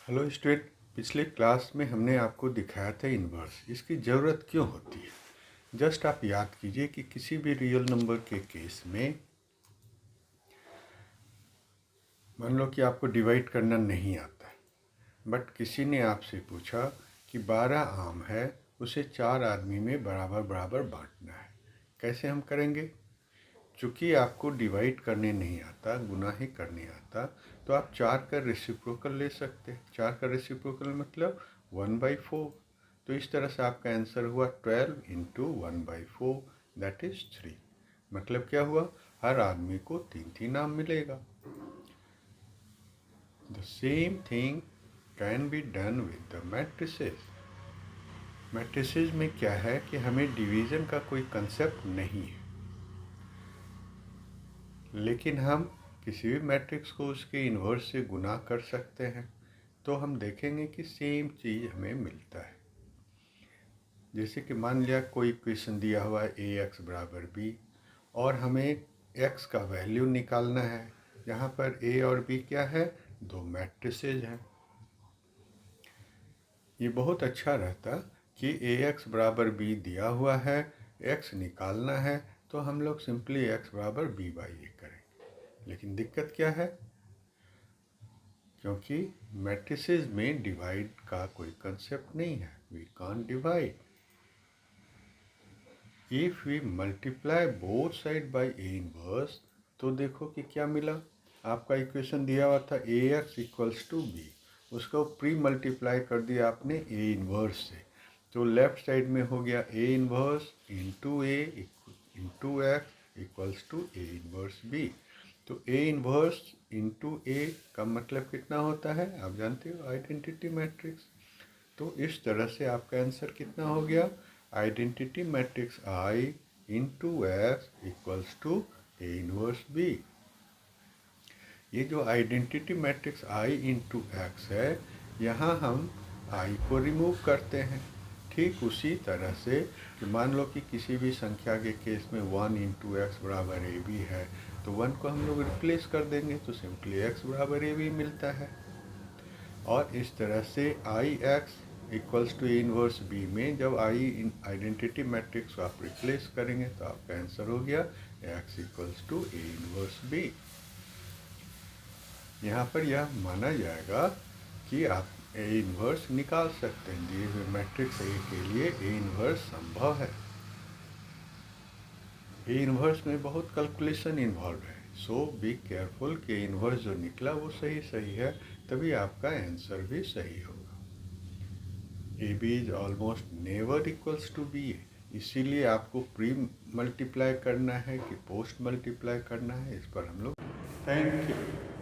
Hello student, पिछले class में हमने आपको दिखाया था इन्वर्स। इसकी ज़रूरत क्यों होती है? जस्ट आप याद कीजिए कि किसी भी रियल नंबर के केस में मान लो कि आपको डिवाइड करना नहीं आता, बट किसी ने आपसे पूछा कि 12 आम है, उसे 4 आदमी में बराबर बराबर बांटना है। कैसे हम करेंगे? चूँकि आपको डिवाइड करने नहीं आता, गुना ही करने आता, तो आप 4 का रेसिप्रोकल ले सकते हैं। 4 का रेसिप्रोकल मतलब 1/4। तो इस तरह से आपका आंसर हुआ 12 इंटू 1/4, दैट इज 3। मतलब क्या हुआ? हर आदमी को 3 आम मिलेगा। The same thing can be done with the matrices. Matrices में क्या है कि हमें डिवीज़न का कोई कंसेप्ट नहीं है, लेकिन हम किसी भी मैट्रिक्स को उसके इन्वर्स से गुना कर सकते हैं। तो हम देखेंगे कि सेम चीज़ हमें मिलता है। जैसे कि मान लिया कोई इक्वेशन दिया हुआ है ax बराबर b, और हमें x का वैल्यू निकालना है। यहाँ पर a और b क्या है? दो मैट्रिसेज हैं। ये बहुत अच्छा रहता कि ax बराबर b दिया हुआ है, x निकालना है, तो हम लोग सिंपली x बराबर b/a करेंगे। लेकिन दिक्कत क्या है? क्योंकि मैट्रिसेस में डिवाइड का कोई कंसेप्ट नहीं है। We can't divide. If we multiply both side by A inverse, तो देखो कि क्या मिला। आपका इक्वेशन दिया हुआ था ax इक्वल्स टू बी, उसको प्री मल्टीप्लाई कर दिया आपने ए इनवर्स से, तो लेफ्ट साइड में हो गया A inverse into A into X equals to A inverse B. तो ए इनवर्स इंटू ए का मतलब कितना होता है? आप जानते हो, आइडेंटिटी मैट्रिक्स। तो इस तरह से आपका आंसर कितना हो गया? Identity matrix I into X equals to A inverse B. ये जो identity matrix I into X है, यहाँ हम आई को रिमूव करते हैं। ठीक उसी तरह से कि मान लो कि किसी भी संख्या के केस में 1 इंटू एक्स बराबर ए बी है, तो 1 को हम लोग रिप्लेस कर देंगे, तो सिंपली एक्स बराबर ए बी मिलता है। और इस तरह से आई X equals to A inverse B में जब आई आइडेंटिटी मैट्रिक्स को आप रिप्लेस करेंगे, तो आपका आंसर हो गया X equals to A inverse B. यहाँ पर यह माना जाएगा कि आप ए इनवर्स निकाल सकते हैं। दिए हुए मैट्रिक्स ए के लिए ए इनवर्स संभव है। ए इनवर्स में बहुत कैलकुलेशन इन्वॉल्व है, सो बी केयरफुल कि इनवर्स जो निकला वो सही है, तभी आपका आंसर भी सही होगा। A B is almost never equals to B A, इसीलिए आपको प्री मल्टीप्लाई करना है कि पोस्ट मल्टीप्लाई करना है, इस पर हम लोग थैंक यू।